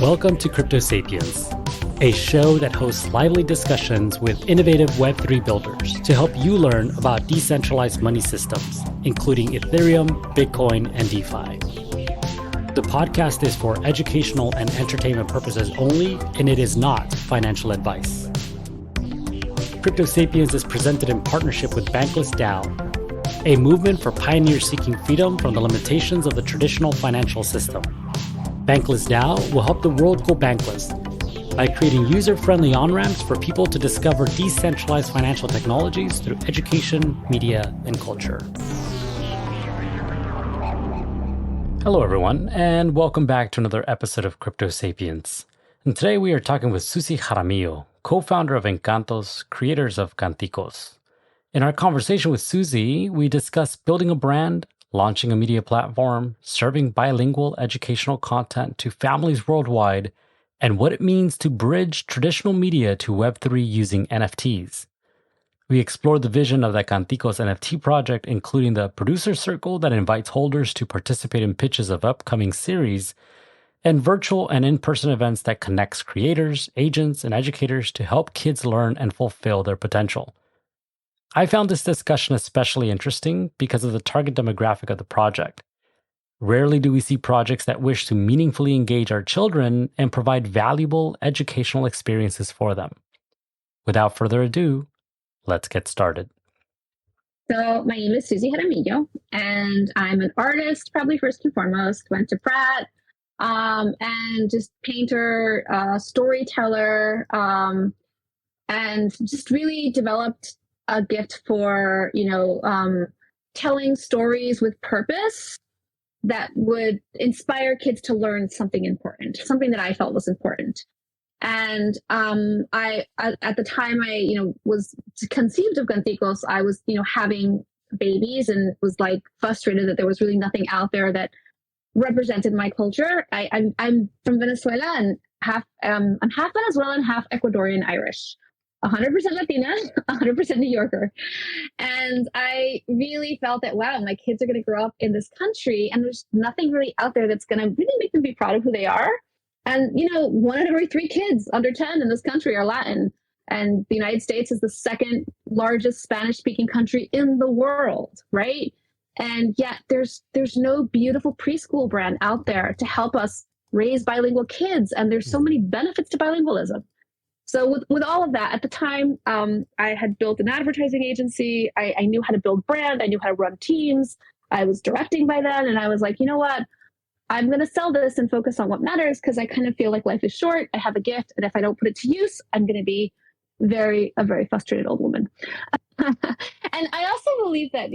Welcome to Crypto Sapiens, a show that hosts lively discussions with innovative Web3 builders to help you learn about decentralized money systems, including Ethereum, Bitcoin, and DeFi. The podcast is for educational and entertainment purposes only, and it is not financial advice. Crypto Sapiens is presented in partnership with Bankless DAO, a movement for pioneers seeking freedom from the limitations of the traditional financial system. Bankless DAO will help the world go bankless by creating user-friendly on-ramps for people to discover decentralized financial technologies through education, media, and culture. Hello, everyone, and welcome back to another episode of Crypto Sapiens. And today we are talking with Susie Jaramillo, co-founder of Encantos, creators of Canticos. In our conversation with Susie, we discuss building a brand, launching a media platform, serving bilingual educational content to families worldwide, and what it means to bridge traditional media to Web3 using NFTs. We explored the vision of the Canticos NFT project, including the producer circle that invites holders to participate in pitches of upcoming series, and virtual and in-person events that connects creators, agents, and educators to help kids learn and fulfill their potential. I found this discussion especially interesting because of the target demographic of the project. Rarely do we see projects that wish to meaningfully engage our children and provide valuable educational experiences for them. Without further ado, let's get started. So my name is Susie Jaramillo, and I'm an artist, probably first and foremost. Went to Pratt, and just painter, storyteller, and just really developed a gift for, telling stories with purpose that would inspire kids to learn something important, something that I felt was important. And I at the time I was conceived of Canticos, I was having babies and was like frustrated that there was really nothing out there that represented my culture. I'm from Venezuela, and I'm half Venezuelan, half Ecuadorian Irish. 100% Latina, 100% New Yorker. And I really felt that, wow, my kids are going to grow up in this country and there's nothing really out there that's going to really make them be proud of who they are. And, 1 out of every 3 kids under 10 in this country are Latin. And the United States is the second largest Spanish-speaking country in the world, right? And yet there's no beautiful preschool brand out there to help us raise bilingual kids. And there's so many benefits to bilingualism. So with all of that, at the time, I had built an advertising agency. I knew how to build brand. I knew how to run teams. I was directing by then. And I was like, you know what? I'm going to sell this and focus on what matters because I kind of feel like life is short. I have a gift. And if I don't put it to use, I'm going to be a very frustrated old woman. And I also believe that,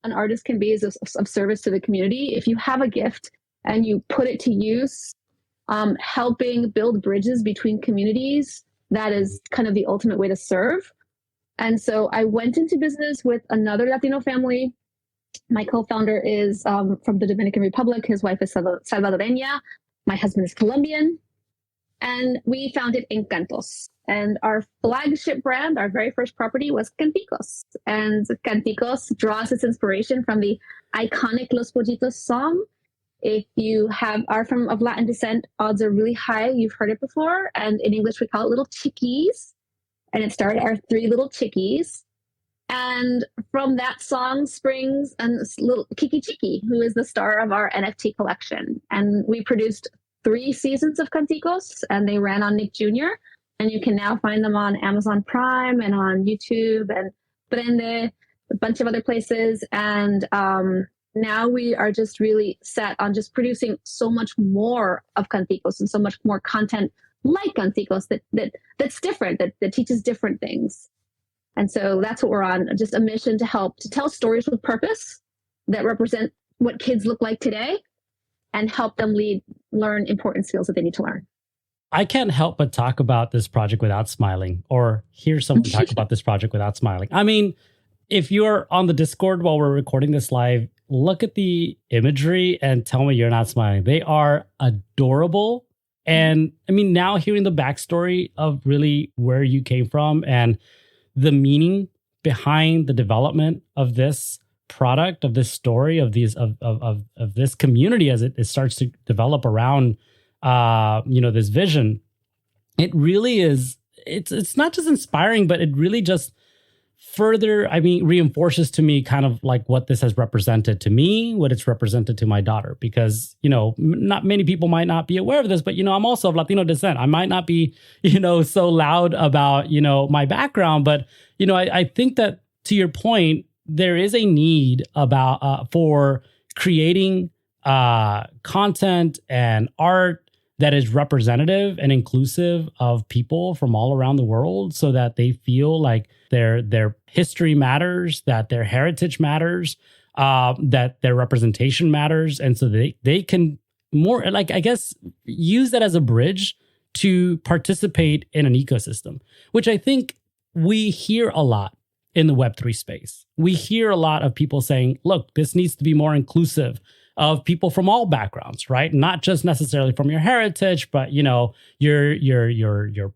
an artist can be of service to the community. If you have a gift and you put it to use, helping build bridges between communities, that is kind of the ultimate way to serve. And so I went into business with another Latino family. My co-founder is from the Dominican Republic. His wife is Salvadoreña. My husband is Colombian. And we founded Encantos. And our flagship brand, our very first property, was Canticos. And Canticos draws its inspiration from the iconic Los Pollitos song. If you are of Latin descent, odds are really high. You've heard it before. And in English, we call it little chickies. And it started our 3 little chickies. And from that song springs a little Kiki Chiki, who is the star of our NFT collection. And we produced 3 seasons of Canticos, and they ran on Nick Jr. And you can now find them on Amazon Prime and on YouTube and Prende, a bunch of other places. And now we are just really set on just producing so much more of Canticos and so much more content like Canticos that's different, that teaches different things. And so that's what we're on, just a mission to tell stories with purpose that represent what kids look like today and help them learn important skills that they need to learn. I can't help but talk about this project without smiling, or hear someone talk about this project without smiling. I mean, if you're on the Discord while we're recording this live, look at the imagery and tell me you're not smiling. They are adorable. And I mean, now hearing the backstory of really where you came from and the meaning behind the development of this product, of this story, of this community as it starts to develop around this vision, it really is, it's not just inspiring, but it really just further, reinforces to me kind of like what this has represented to me, what it's represented to my daughter, because, not many people might not be aware of this, but, I'm also of Latino descent. I might not be, so loud about, my background, but, I think that, to your point, there is a need for creating content and art that is representative and inclusive of people from all around the world, so that they feel like their history matters, that their heritage matters, that their representation matters. And so they can more, like, I guess, use that as a bridge to participate in an ecosystem, which I think we hear a lot in the Web3 space. We hear a lot of people saying, look, this needs to be more inclusive of people from all backgrounds, right? Not just necessarily from your heritage, but your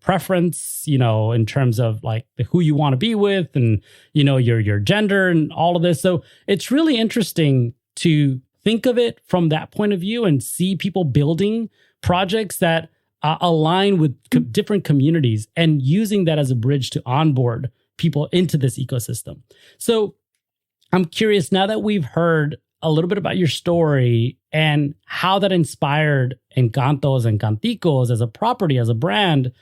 preference, in terms of like who you want to be with, and your gender and all of this. So it's really interesting to think of it from that point of view and see people building projects that align with different communities and using that as a bridge to onboard people into this ecosystem. So I'm curious, now that we've heard a little bit about your story and how that inspired Encantos and Canticos as a property, as a brand,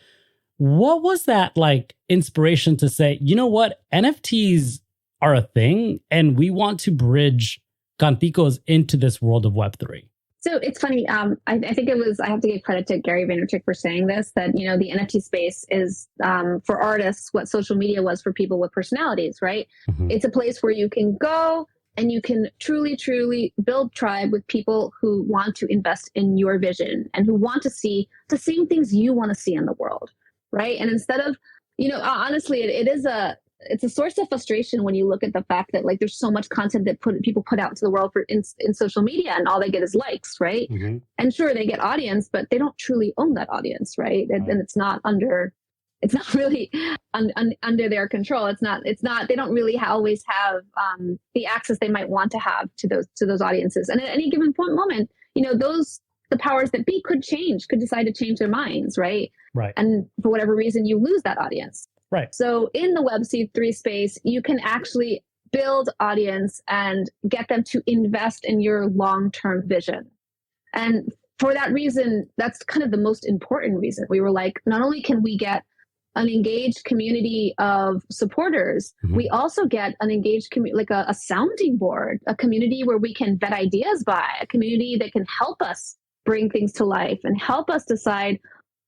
what was that like inspiration to say, you know what, NFTs are a thing and we want to bridge Canticos into this world of Web3? So it's funny. I think I have to give credit to Gary Vaynerchuk for saying this, that, the NFT space is for artists what social media was for people with personalities, right? Mm-hmm. It's a place where you can go and you can truly, truly build tribe with people who want to invest in your vision and who want to see the same things you want to see in the world, right? And instead of, honestly, it's a source of frustration when you look at the fact that, like, there's so much content that people put out into the world in social media, and all they get is likes, right? Mm-hmm. And sure, they get audience, but they don't truly own that audience, right? And it's not really under their control. It's not, they don't really always have the access they might want to have to those audiences. And at any given moment, the powers that be could decide to change their minds, right? Right. And for whatever reason, you lose that audience. Right. So in the Web3 space, you can actually build audience and get them to invest in your long-term vision. And for that reason, that's kind of the most important reason. We were like, not only can we get an engaged community of supporters, mm-hmm. we also get an engaged community, like a sounding board, a community where we can vet ideas by, a community that can help us bring things to life and help us decide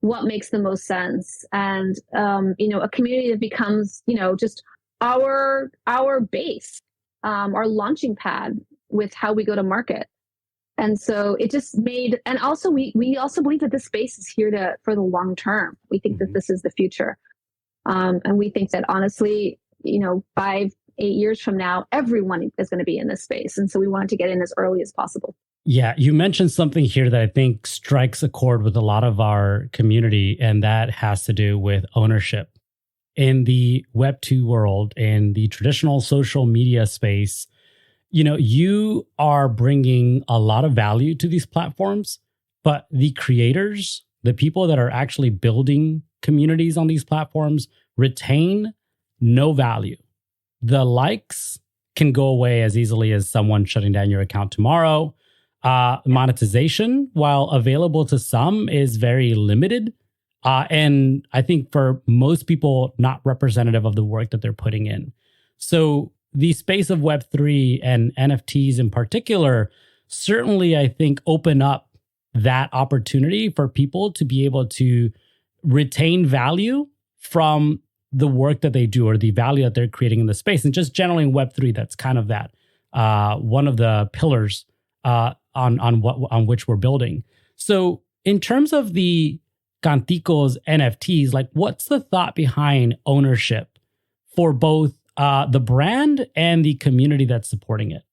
what makes the most sense. And, a community that becomes, just our base, our launching pad with how we go to market. And so it just made, and also we also believe that this space is here for the long term. We think that this is the future. And we think that honestly, 5-8 years from now, everyone is going to be in this space. And so we wanted to get in as early as possible. Yeah, you mentioned something here that I think strikes a chord with a lot of our community, and that has to do with ownership. In the Web2 world, in the traditional social media space, you are bringing a lot of value to these platforms, but the creators, the people that are actually building communities on these platforms, retain no value. The likes can go away as easily as someone shutting down your account tomorrow. Monetization, while available to some, is very limited. And I think for most people, not representative of the work that they're putting in. So the space of Web3 and NFTs in particular, certainly, I think, open up that opportunity for people to be able to retain value from the work that they do or the value that they're creating in the space. And just generally in Web3, that's kind of that one of the pillars on which we're building. So in terms of the Canticos NFTs, like, what's the thought behind ownership for both the brand and the community that's supporting it?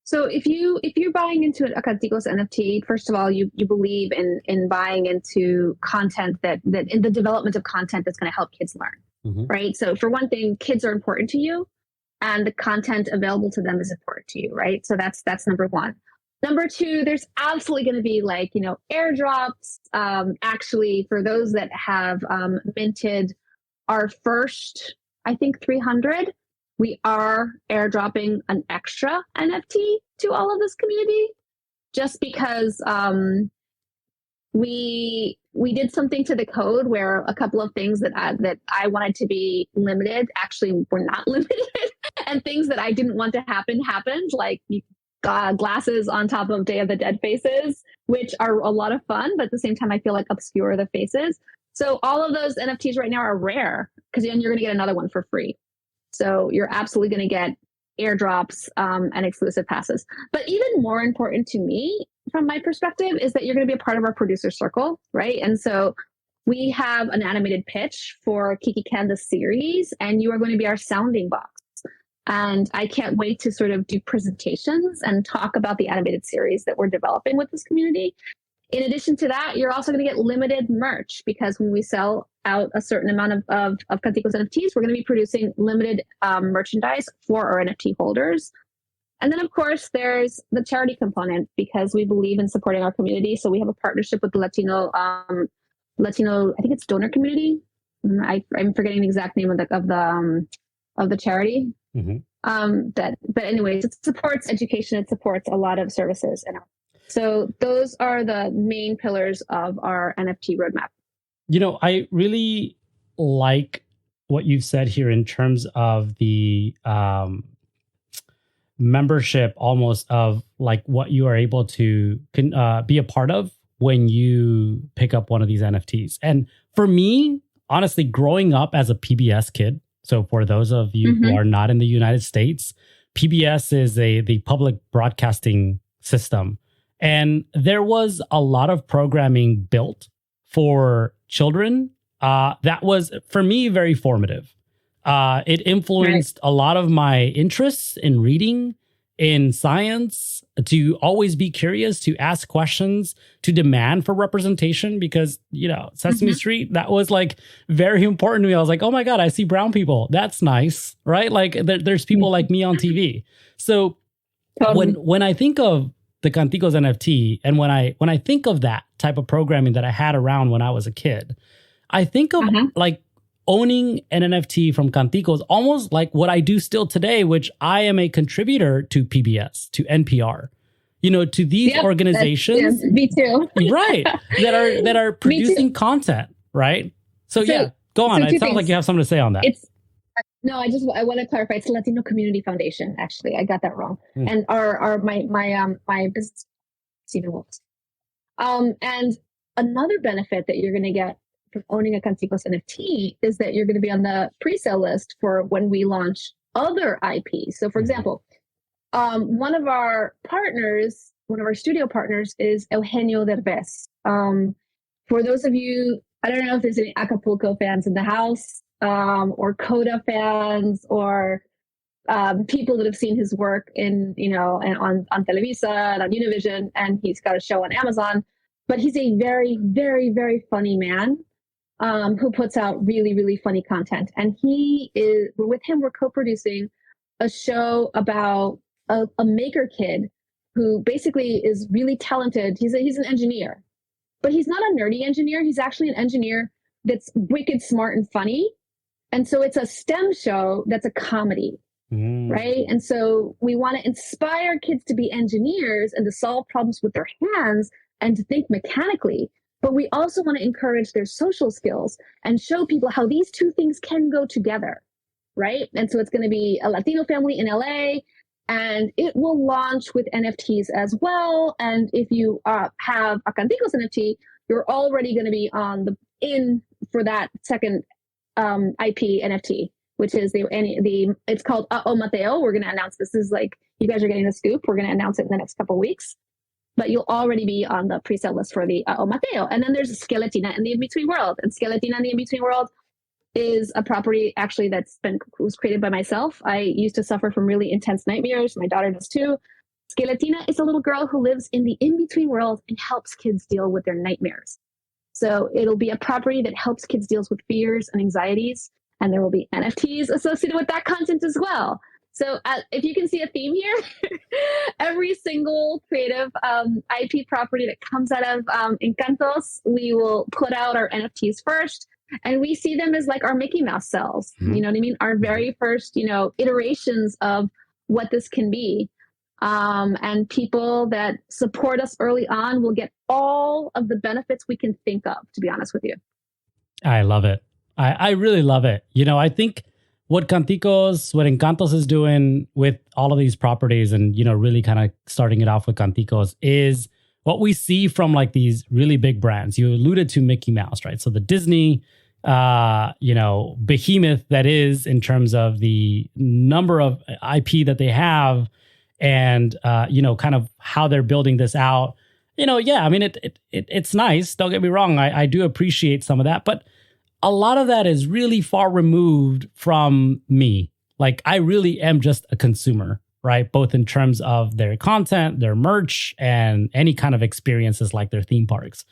So if you're buying into a Canticos NFT, first of all, you believe in buying into content that in the development of content that's going to help kids learn, mm-hmm. right? So for one thing, kids are important to you, and the content available to them is important to you, right? So that's number one. Number two, there's absolutely going to be like, airdrops. Actually, for those that have minted our first, I think 300, we are airdropping an extra NFT to all of this community just because we did something to the code where a couple of things that I wanted to be limited actually were not limited, and things that I didn't want to happen happened, like glasses on top of Day of the Dead faces, which are a lot of fun, but at the same time I feel like obscure the faces. So all of those NFTs right now are rare because then you're going to get another one for free. So you're absolutely going to get airdrops and exclusive passes. But even more important to me, from my perspective, is that you're going to be a part of our producer circle, right? And so we have an animated pitch for Kiki Can the series, and you are going to be our sounding box. And I can't wait to sort of do presentations and talk about the animated series that we're developing with this community. In addition to that, you're also going to get limited merch because when we sell out a certain amount of Canticos NFTs, we're going to be producing limited merchandise for our NFT holders. And then, of course, there's the charity component because we believe in supporting our community. So we have a partnership with the Latino, I think it's donor community. I'm forgetting the exact name of the charity. Mm-hmm. But anyways, it supports education. It supports a lot of services. So those are the main pillars of our NFT roadmap. I really like what you've said here in terms of the membership, almost of like what you are able to be a part of when you pick up one of these NFTs. And for me, honestly, growing up as a PBS kid, so for those of you who are not in the United States, PBS is the public broadcasting system. And there was a lot of programming built for children that was, for me, very formative. It influenced a lot of my interests in reading, in science, to always be curious, to ask questions, to demand for representation, because, Sesame Street, that was like very important to me. I was like, oh my God, I see brown people. That's nice, right? Like there's people like me on TV. So when I think of the Canticos NFT, and when I think of that type of programming that I had around when I was a kid, I think of like owning an NFT from Canticos, almost like what I do still today, which I am a contributor to PBS, to NPR, to these organizations. Me too. Right. That are producing content. Right. So yeah, go on. It sounds like you have something to say on that. I want to clarify. It's Latino Community Foundation. Actually, I got that wrong. And my business, Stephen Wolf. And another benefit that you're going to get from owning a Canticos NFT is that you're going to be on the pre-sale list for when we launch other IPs. So, for example, one of our studio partners is Eugenio Derbez. For those of you, I don't know if there's any Acapulco fans in the house, or Coda fans, or people that have seen his work and on Televisa and on Univision, and he's got a show on Amazon. But he's a very, very, very funny man who puts out really, really funny content. And with him, we're co-producing a show about a maker kid who basically is really talented. He's an engineer, but he's not a nerdy engineer. He's actually an engineer that's wicked smart and funny. And so it's a STEM show that's a comedy, right? And so we want to inspire kids to be engineers and to solve problems with their hands and to think mechanically. But we also want to encourage their social skills and show people how these two things can go together, right? And so it's going to be a Latino family in LA, and it will launch with NFTs as well. And if you have a Canticos NFT, you're already going to be in for that second IP NFT, which is it's called Uh-Oh Mateo. We're going to announce this is like, you guys are getting the scoop. We're going to announce it in the next couple of weeks, but you'll already be on the pre-sale list for the Uh-Oh Mateo. And then there's Skeletina in the In-Between World. And Skeletina in the In-Between World is a property actually was created by myself. I used to suffer from really intense nightmares. My daughter does too. Skeletina is a little girl who lives in the in-between world and helps kids deal with their nightmares. So it'll be a property that helps kids deal with fears and anxieties, and there will be NFTs associated with that content as well. So if you can see a theme here, every single creative IP property that comes out of Encantos, we will put out our NFTs first. And we see them as like our Mickey Mouse cells. Mm-hmm. You know what I mean? Our very first, iterations of what this can be. And people that support us early on will get all of the benefits we can think of, to be honest with you. I love it. I really love it. I think what Encantos is doing with all of these properties and, really kind of starting it off with Canticos is what we see from like these really big brands. You alluded to Mickey Mouse, right? So the Disney, behemoth that is in terms of the number of IP that they have and, kind of how they're building this out. I mean, it's nice. Don't get me wrong. I do appreciate some of that, but a lot of that is really far removed from me. Like I really am just a consumer, right? Both in terms of their content, their merch, and any kind of experiences like their theme parks.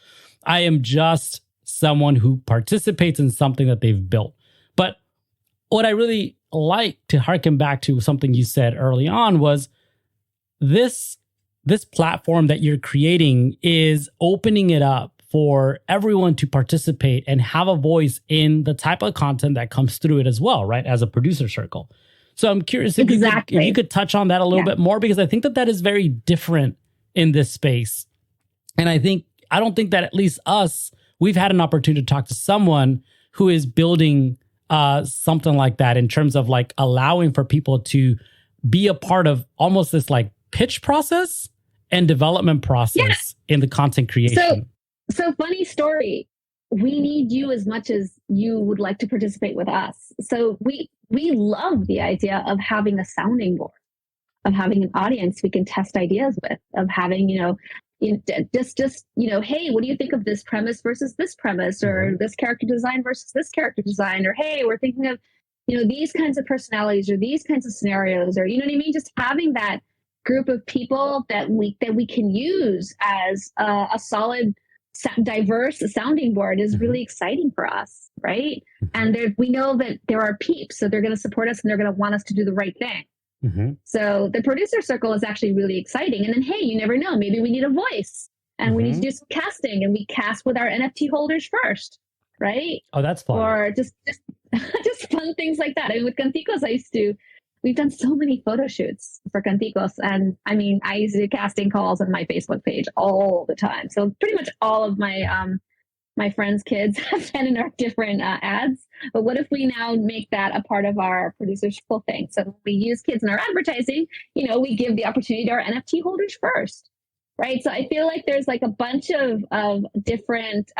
I am just someone who participates in something that they've built. But what I really like to harken back to something you said early on was this platform that you're creating is opening it up for everyone to participate and have a voice in the type of content that comes through it as well, right? As a producer circle. So I'm curious if you could touch on that a little bit more, because I think that is very different in this space. And I don't think that at least we've had an opportunity to talk to someone who is building something like that in terms of like allowing for people to be a part of almost this like pitch process and development process in the content creation. So funny story. We need you as much as you would like to participate with us. So we love the idea of having a sounding board, of having an audience we can test ideas with, of having, hey, what do you think of this premise versus this premise, or this character design versus this character design, or hey, we're thinking of, these kinds of personalities or these kinds of scenarios, or you know what I mean? Just having that group of people that we can use as a solid, diverse sounding board is really exciting for us, right? And we know that there are peeps, so they're going to support us and they're going to want us to do the right thing. So the producer circle is actually really exciting. And then, hey, you never know, maybe we need a voice and we need to do some casting, and we cast with our NFT holders first, right? Oh, that's fun. Or just fun things like that. I mean, with Canticos, we've done so many photo shoots for Canticos. And I mean, I used to do casting calls on my Facebook page all the time. So pretty much all of my friends' kids have been in our different ads. But what if we now make that a part of our producer circle thing? So we use kids in our advertising, we give the opportunity to our NFT holders first, right? So I feel like there's like a bunch of different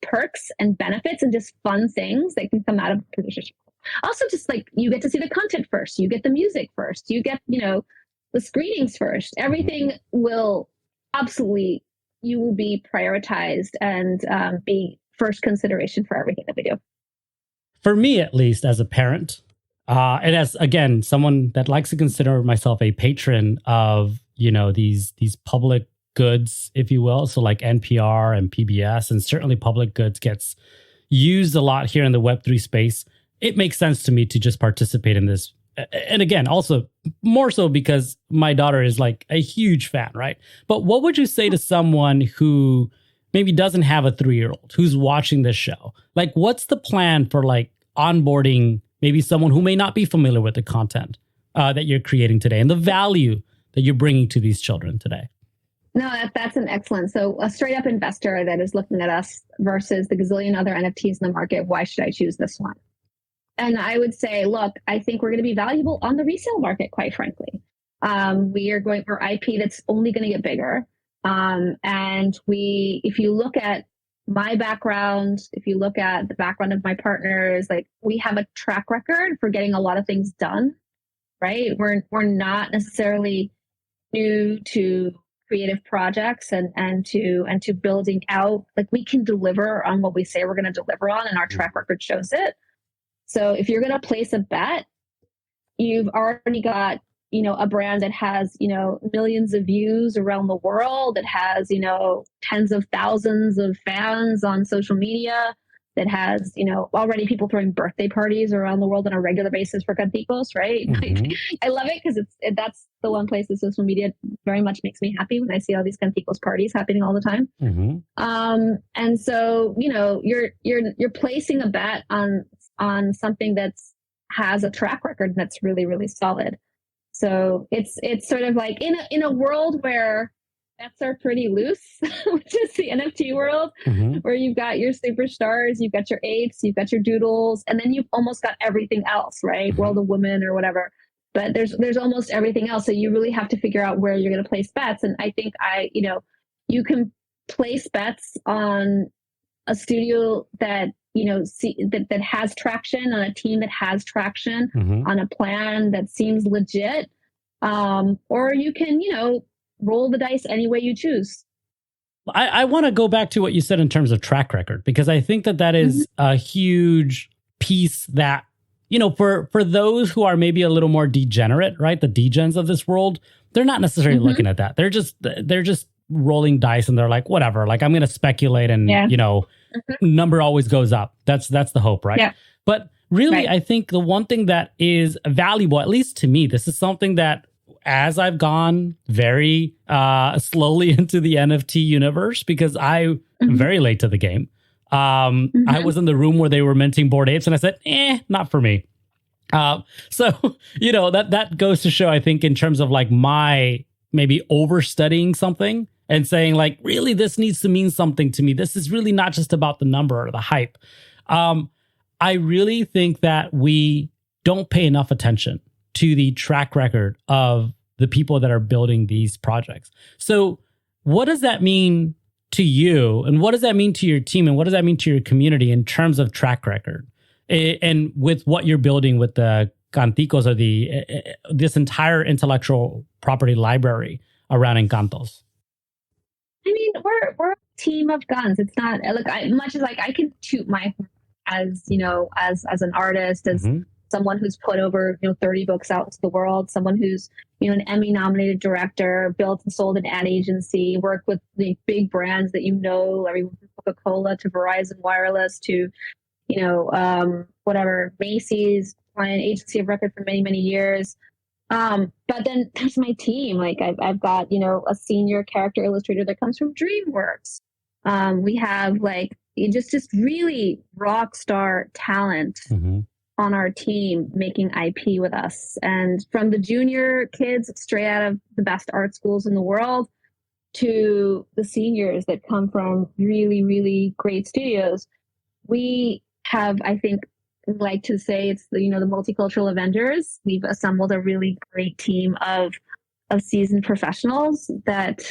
perks and benefits and just fun things that can come out of producer circle. Also, just like you get to see the content first, you get the music first, you get, the screenings first. Everything will absolutely, you will be prioritized and be first consideration for everything that we do. For me, at least, as a parent, and as, again, someone that likes to consider myself a patron of, these public goods, if you will. So like NPR and PBS, and certainly public goods gets used a lot here in the Web3 space. It makes sense to me to just participate in this. And again, also more so because my daughter is like a huge fan, right? But what would you say to someone who maybe doesn't have a 3-year-old who's watching this show? Like, what's the plan for like onboarding maybe someone who may not be familiar with the content that you're creating today and the value that you're bringing to these children today? No, that's an excellent. So a straight up investor that is looking at us versus the gazillion other NFTs in the market, why should I choose this one? And I would say, look, I think we're going to be valuable on the resale market, quite frankly. We're IP that's only going to get bigger. And if you look at my background, if you look at the background of my partners, like we have a track record for getting a lot of things done, right? We're not necessarily new to creative projects and to building out. Like we can deliver on what we say we're going to deliver on, and our track record shows it. So if you're going to place a bet, you've already got, a brand that has, millions of views around the world, that has, tens of thousands of fans on social media. that has, already people throwing birthday parties around the world on a regular basis for Canticos, right? Mm-hmm. I love it because that's the one place that social media very much makes me happy when I see all these Canticos parties happening all the time. Mm-hmm. And so, you're placing a bet on something has a track record that's really, really solid. So it's sort of like in a world where bets are pretty loose, which is the NFT world, Mm-hmm. where you've got your superstars, you've got your apes, you've got your doodles, and then you've almost got everything else, right? Mm-hmm. World of Women or whatever. But there's almost everything else. So you really have to figure out where you're going to place bets. And I think you can place bets on a studio that that has traction, on a team that has traction, Mm-hmm. on a plan that seems legit, or you can roll the dice any way you choose. I want to go back to what you said in terms of track record, because I think that is a huge piece that, for those who are maybe a little more degenerate, right? The degens of this world, they're not necessarily looking at that. They're just rolling dice and they're like, whatever, like I'm going to speculate and, number always goes up. That's the hope, right? Yeah. But really, I think the one thing that is valuable, at least to me, this is something that as I've gone very slowly into the NFT universe, because I am very late to the game. I was in the room where they were minting Bored Apes and I said, not for me. So, that goes to show, I think, in terms of like my maybe overstudying something and saying like, really, this needs to mean something to me. This is really not just about the number or the hype. I really think that we don't pay enough attention to the track record of the people that are building these projects. So what does that mean to you? And what does that mean to your team? And what does that mean to your community in terms of track record? And with what you're building with the Canticos, or this entire intellectual property library around Encantos? I mean, we're a team of guns. It's not like much as like I can toot my horn as as an artist, as someone who's put over 30 books out into the world, someone who's an Emmy nominated director, built and sold an ad agency, worked with the big brands that everyone from Coca-Cola to Verizon Wireless to whatever, Macy's, client agency of record for many years. But then there's my team. Like I've got a senior character illustrator that comes from DreamWorks. We have like just really rock star talent on our team making IP with us. And from the junior kids straight out of the best art schools in the world to the seniors that come from really, really great studios, we have, I think, like to say it's the multicultural Avengers. We've assembled a really great team of seasoned professionals that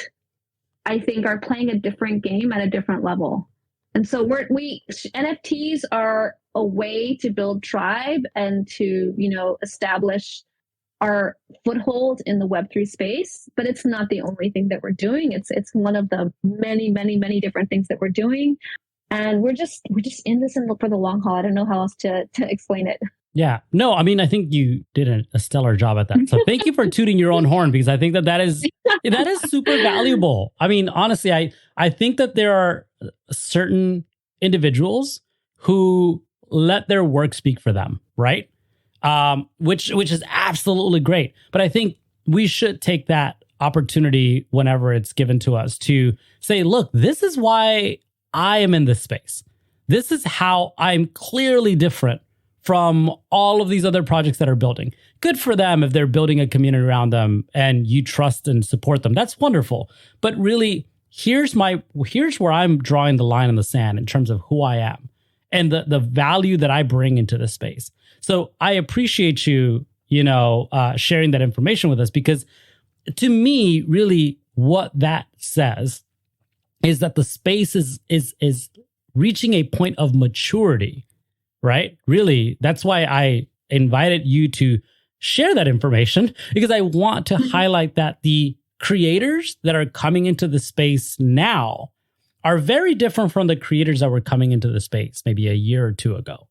I think are playing a different game at a different level. And so NFTs are a way to build tribe and to, establish our foothold in the Web3 space, but it's not the only thing that we're doing. It's one of the many different things that we're doing. And we're just in this for the long haul. I don't know how else to explain it. Yeah. No, I mean, I think you did a stellar job at that. So thank you for tooting your own horn, because I think that is super valuable. I mean, honestly, I think that there are certain individuals who let their work speak for them, right? Which is absolutely great. But I think we should take that opportunity whenever it's given to us to say, look, this is why I am in this space. This is how I'm clearly different from all of these other projects that are building. Good for them if they're building a community around them and you trust and support them. That's wonderful. But really, here's where I'm drawing the line in the sand in terms of who I am and the value that I bring into this space. So I appreciate you, sharing that information with us, because to me, really what that says is that the space is reaching a point of maturity, right? Really, that's why I invited you to share that information, because I want to highlight that the creators that are coming into the space now are very different from the creators that were coming into the space maybe a year or two ago.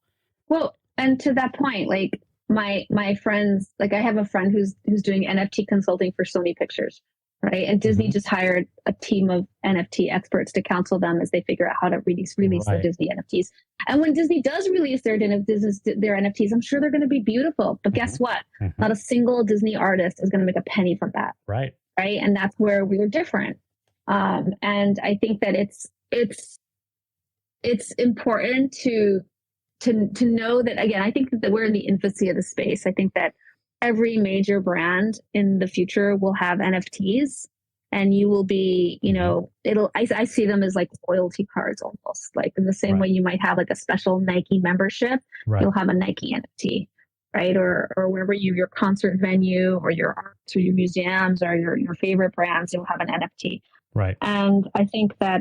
Well, and to that point, like my friends, like I have a friend who's doing NFT consulting for Sony Pictures. right? And Disney just hired a team of NFT experts to counsel them as they figure out how to release their Disney NFTs. And when Disney does release their NFTs, I'm sure they're going to be beautiful. But guess what? Not a single Disney artist is going to make a penny from that. Right. And that's where we're different. And I think that it's important to know that, again, I think that we're in the infancy of the space. I think that every major brand in the future will have NFTs, and you will be, I see them as like loyalty cards, almost like in the same way you might have like a special Nike membership, you'll have a Nike NFT, right? Or wherever your concert venue or your arts or your museums or your favorite brands, you'll have an NFT. Right. And I think that,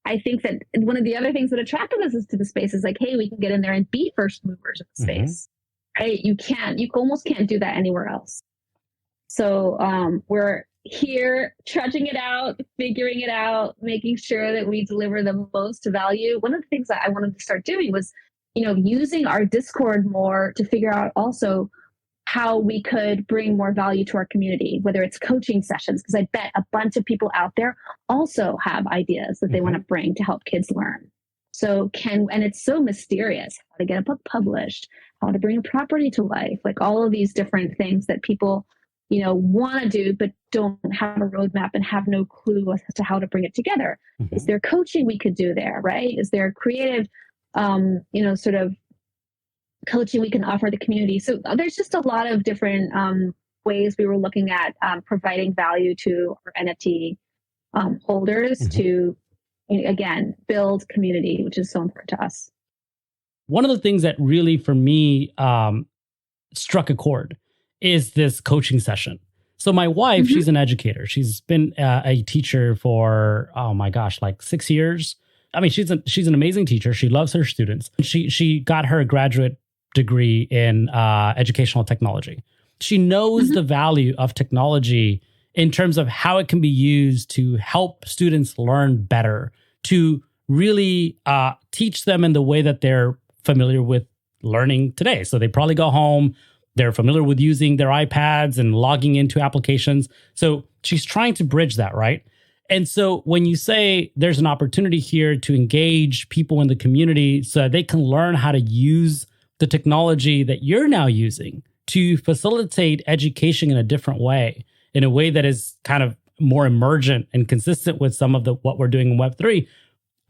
I think that one of the other things that attracted us to the space is like, hey, we can get in there and be first movers in the space, right? You almost can't do that anywhere else. So we're here trudging it out, figuring it out, making sure that we deliver the most value. One of the things that I wanted to start doing was, using our Discord more to figure out also how we could bring more value to our community, whether it's coaching sessions, because I bet a bunch of people out there also have ideas that they want to bring to help kids learn. And it's so mysterious, how to get a book published, how to bring a property to life, like all of these different things that people, want to do, but don't have a roadmap and have no clue as to how to bring it together. Is there coaching we could do there, right? Is there creative, sort of coaching we can offer the community? So there's just a lot of different ways we were looking at providing value to our NFT holders to, again, build community, which is so important to us. One of the things that really, for me, struck a chord is this coaching session. So my wife, she's an educator. She's been a teacher for, like 6 years. I mean, she's an amazing teacher. She loves her students. She got her graduate degree in educational technology. She knows the value of technology in terms of how it can be used to help students learn better, to really teach them in the way that they're familiar with learning today. So they probably go home, they're familiar with using their iPads and logging into applications. So she's trying to bridge that, right? And so when you say there's an opportunity here to engage people in the community so that they can learn how to use the technology that you're now using to facilitate education in a different way, in a way that is kind of more emergent and consistent with some of what we're doing in Web3,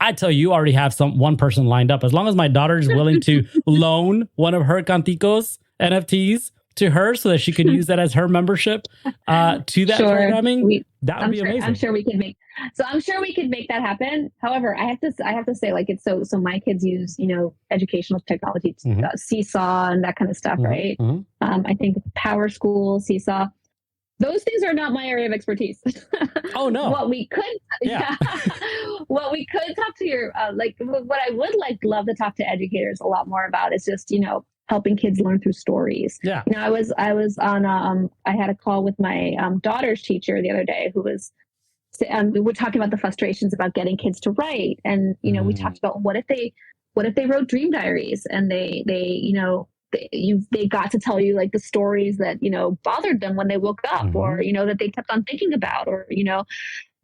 I tell you already have one person lined up. As long as my daughter is willing to loan one of her Canticos NFTs to her so that she can use that as her membership to that programming, that would be amazing. I'm sure we can make that happen. However, I have to say, like, it's so my kids use, educational technology, Seesaw and that kind of stuff, right? I think Power School, Seesaw, those things are not my area of expertise. Oh no. What we could talk to your what I would love to talk to educators a lot more about is just, helping kids learn through stories. Yeah. I was on I had a call with my daughter's teacher the other day who was we were talking about the frustrations about getting kids to write, and we talked about what if they wrote dream diaries and they got to tell you like the stories that bothered them when they woke up, or that they kept on thinking about, or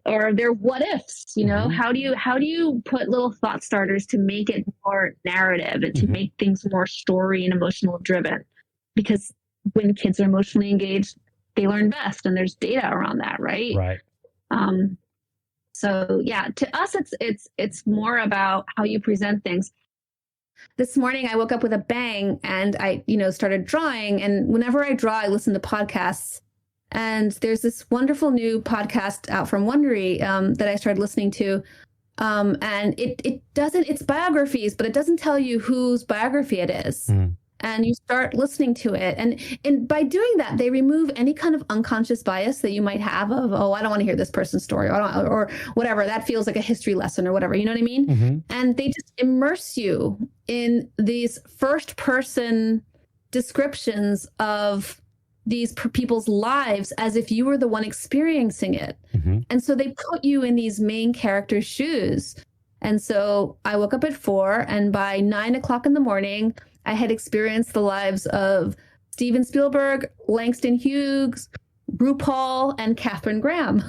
or their what ifs. How do you put little thought starters to make it more narrative and to make things more story and emotional driven? Because when kids are emotionally engaged, they learn best, and there's data around that, right? Right. So yeah, to us, it's more about how you present things. This morning, I woke up with a bang, and I, started drawing. And whenever I draw, I listen to podcasts. And there's this wonderful new podcast out from Wondery that I started listening to. And it's biographies, but it doesn't tell you whose biography it is. And you start listening to it. And by doing that, they remove any kind of unconscious bias that you might have of, I don't want to hear this person's story, or whatever. That feels like a history lesson or whatever. You know what I mean? And they just immerse you in these first person descriptions of these people's lives as if you were the one experiencing it. And so they put you in these main characters' shoes. And so I woke up at 4, and by 9 o'clock in the morning, I had experienced the lives of Steven Spielberg, Langston Hughes, RuPaul and Catherine Graham.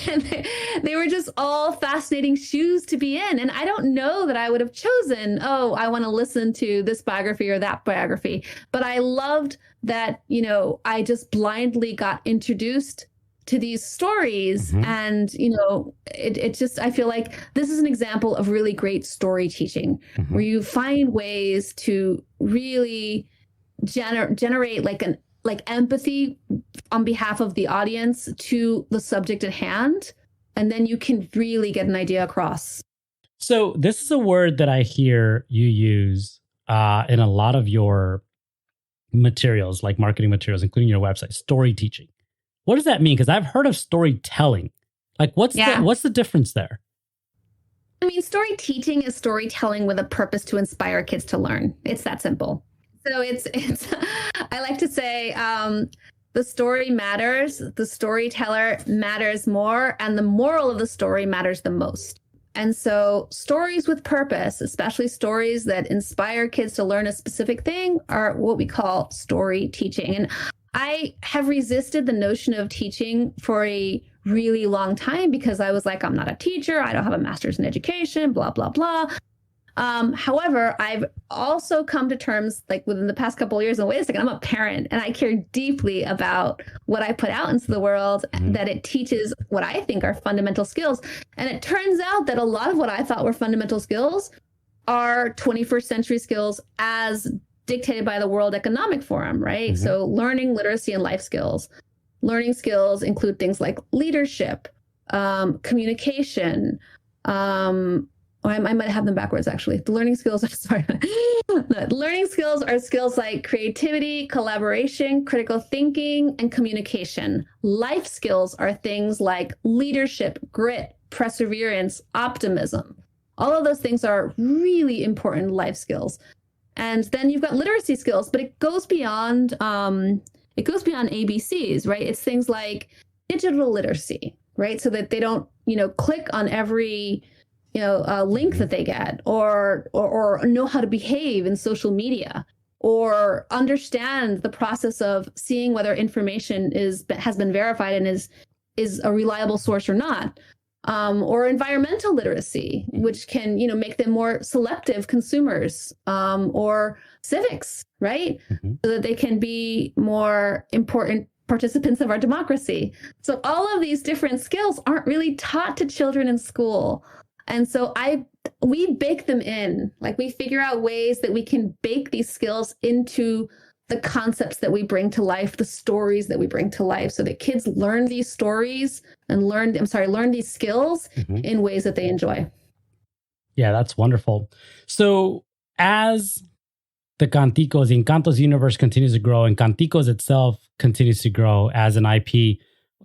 And they were just all fascinating shoes to be in. And I don't know that I would have chosen, oh, I want to listen to this biography or that biography. But I loved that, I just blindly got introduced to these stories. And, it just, I feel like this is an example of really great story teaching, where you find ways to really generate like empathy on behalf of the audience to the subject at hand. And then you can really get an idea across. So this is a word that I hear you use in a lot of your materials, like marketing materials, including your website, story teaching. What does that mean? Because I've heard of storytelling. Like, what's the difference there? I mean, story teaching is storytelling with a purpose to inspire kids to learn. It's that simple. So it's I like to say the story matters, the storyteller matters more, and the moral of the story matters the most. And so stories with purpose, especially stories that inspire kids to learn a specific thing, are what we call story teaching. And I have resisted the notion of teaching for a really long time because I was like, I'm not a teacher, I don't have a master's in education, blah, blah, blah. However, I've also come to terms, like within the past couple of years, and wait a second, I'm a parent and I care deeply about what I put out into the world, that it teaches what I think are fundamental skills. And it turns out that a lot of what I thought were fundamental skills are 21st century skills as dictated by the World Economic Forum, right? So learning, literacy, and life skills. Learning skills include things like leadership, communication, I might have them backwards, actually. The learning skills are, sorry. The learning skills are skills like creativity, collaboration, critical thinking, and communication. Life skills are things like leadership, grit, perseverance, optimism. All of those things are really important life skills. And then you've got literacy skills, but it goes beyond ABCs, right? It's things like digital literacy, right? So that they don't, click on every link that they get, or know how to behave in social media, or understand the process of seeing whether information has been verified and is a reliable source or not, or environmental literacy, which can make them more selective consumers, or civics, right, so that they can be more important participants of our democracy. So all of these different skills aren't really taught to children in school. And so we bake them in, like we figure out ways that we can bake these skills into the concepts that we bring to life, the stories that we bring to life, so that kids learn these stories and learn these skills in ways that they enjoy. Yeah, that's wonderful. So as the Encantos universe continues to grow and Canticos itself continues to grow as an IP,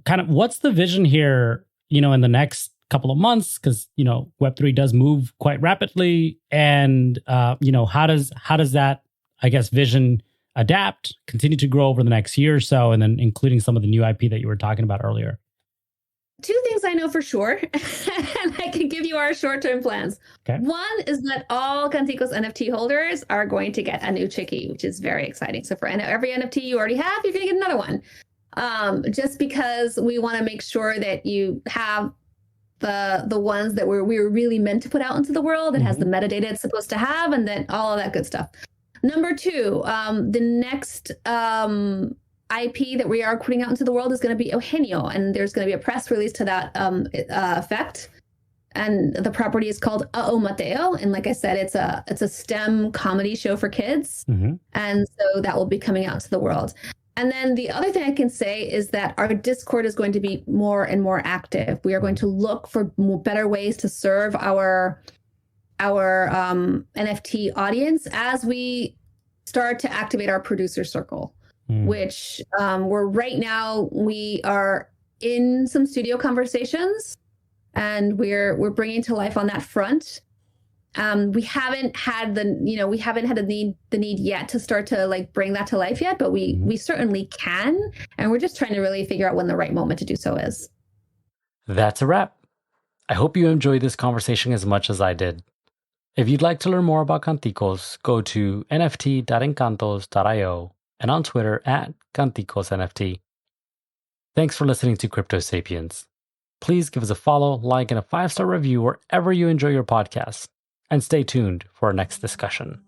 kind of what's the vision here, in the next couple of months, because Web3 does move quite rapidly, and how does that, I guess, vision adapt, continue to grow over the next year or so, and then including some of the new IP that you were talking about earlier? Two things I know for sure, and I can give you our short-term plans. Okay. One is that all Canticos NFT holders are going to get a new chickie, which is very exciting. So for every NFT you already have, you're going to get another one, just because we want to make sure that you have the ones that we were really meant to put out into the world. It has the metadata it's supposed to have, and then all of that good stuff. Number two, the next IP that we are putting out into the world is going to be Eugenio, and there's going to be a press release to that effect. And the property is called Uh-Oh Mateo, and like I said, it's a STEM comedy show for kids, and so that will be coming out to the world. And then the other thing I can say is that our Discord is going to be more and more active. We are going to look for better ways to serve our NFT audience as we start to activate our producer circle, which we are in some studio conversations, and we're bringing to life on that front. We haven't had the need yet to start to bring that to life yet, but we certainly can, and we're just trying to really figure out when the right moment to do so is. That's a wrap. I hope you enjoyed this conversation as much as I did. If you'd like to learn more about Canticos, go to nft.encantos.io and on Twitter @Canticos NFT. Thanks for listening to Crypto Sapiens. Please give us a follow, like, and a 5-star review wherever you enjoy your podcasts. And stay tuned for our next discussion.